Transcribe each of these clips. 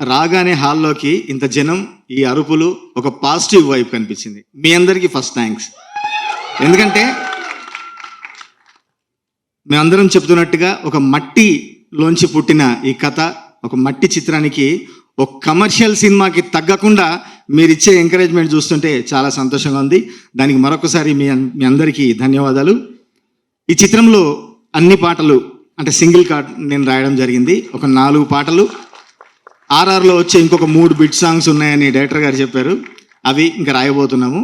రాగానే హాల్లోకి ఇంత జనం, ఈ అరుపులు, ఒక పాజిటివ్ వైబ్ కనిపించింది. మీ అందరికీ ఫస్ట్ థ్యాంక్స్. ఎందుకంటే మేమందరం చెప్తున్నట్టుగా ఒక మట్టిలోంచి పుట్టిన ఈ కథ, ఒక మట్టి చిత్రానికి, ఒక కమర్షియల్ సినిమాకి తగ్గకుండా మీరు ఇచ్చే ఎంకరేజ్మెంట్ చూస్తుంటే చాలా సంతోషంగా ఉంది. దానికి మరొకసారి మీ అందరికీ ధన్యవాదాలు. ఈ చిత్రంలో అన్ని పాటలు అంటే సింగిల్ కార్డ్ నేను రాయడం జరిగింది. ఒక 4 పాటలు ఆర్ఆర్లో వచ్చే ఇంకొక 3 బిట్ సాంగ్స్ ఉన్నాయని డైరెక్టర్ గారు చెప్పారు. అవి ఇంకా రాయబోతున్నాము.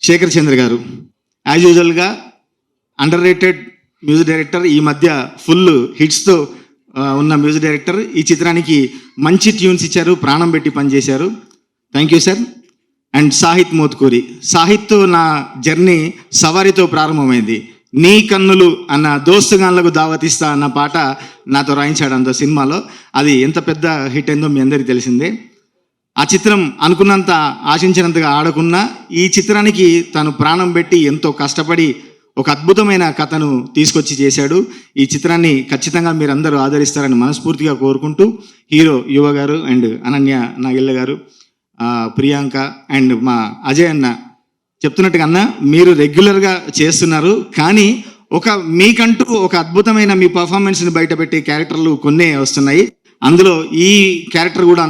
శేఖర్ చంద్ర గారు యాజ్ యూజువల్గా అండర్ రేటెడ్ మ్యూజిక్ డైరెక్టర్, ఈ మధ్య ఫుల్ హిట్స్తో ఉన్న మ్యూజిక్ డైరెక్టర్. ఈ చిత్రానికి మంచి ట్యూన్స్ ఇచ్చారు, ప్రాణం పెట్టి పనిచేశారు. Thank you sir. And Sahith Mothkuri. సాహిత్తో నా జర్నీ సవారితో ప్రారంభమైంది. నీ కన్నులు అన్న దోస్తుగాన్లకు దావతిస్తా అన్న పాట నాతో రాయించాడు అంత సినిమాలో. అది ఎంత పెద్ద హిట్ అయిందో మీ అందరికీ తెలిసిందే. ఆ చిత్రం అనుకున్నంత ఆశించినంతగా ఆడకున్నా ఈ చిత్రానికి తను ప్రాణం పెట్టి ఎంతో కష్టపడి ఒక అద్భుతమైన కథను తీసుకొచ్చి చేశాడు. ఈ చిత్రాన్ని ఖచ్చితంగా మీరందరూ ఆదరిస్తారని మనస్ఫూర్తిగా కోరుకుంటూ, హీరో యువ గారు అండ్ అనన్య నాగిళ్ళ గారు, ప్రియాంక అండ్ మా అజయ్ అన్న చెప్తున్నట్టుగా, అన్న మీరు రెగ్యులర్గా చేస్తున్నారు కానీ మీకంటూ ఒక అద్భుతమైన మీ పర్ఫార్మెన్స్ని బయటపెట్టే క్యారెక్టర్లు కొన్నే వస్తున్నాయి. అందులో ఈ క్యారెక్టర్ కూడా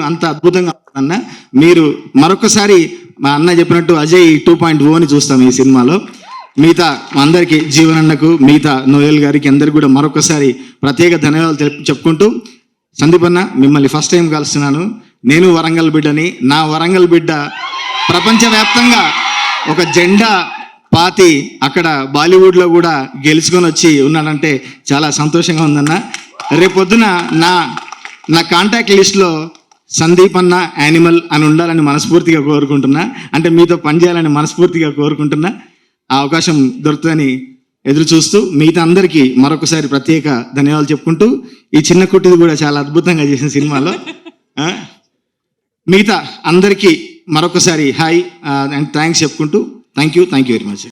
అంత అద్భుతంగా అన్న. మీరు మరొకసారి మా అన్న చెప్పినట్టు అజయ్ 2.0ని చూస్తాం ఈ సినిమాలో. మిగతా అందరికీ, జీవనన్నకు, మిగతా నోయల్ గారికి అందరికి కూడా మరొకసారి ప్రత్యేక ధన్యవాదాలు చెప్పుకుంటూ, సందీప్ అన్న మిమ్మల్ని ఫస్ట్ టైం కలుస్తున్నాను. నేను వరంగల్ బిడ్డని. నా వరంగల్ బిడ్డ ప్రపంచవ్యాప్తంగా ఒక జెండా పాతి అక్కడ బాలీవుడ్లో కూడా గెలుచుకొని వచ్చి ఉన్నాడంటే చాలా సంతోషంగా ఉందన్న. రేపొద్దున నా కాంటాక్ట్ లిస్ట్లో సందీప్ అన్న యానిమల్ అని ఉండాలని మనస్ఫూర్తిగా కోరుకుంటున్నా. అంటే మీతో పనిచేయాలని మనస్ఫూర్తిగా కోరుకుంటున్నా. ఆ అవకాశం దొరుకుతుందని ఎదురు చూస్తూ మిగతా అందరికీ మరొకసారి ప్రత్యేక ధన్యవాదాలు చెప్పుకుంటూ, ఈ చిన్న కుట్టిది కూడా చాలా అద్భుతంగా చేసిన సినిమాలో మిగతా అందరికీ మరొకసారి హాయ్ అండ్ థ్యాంక్స్ చెప్పుకుంటూ, థ్యాంక్ యూ వెరీ మచ్.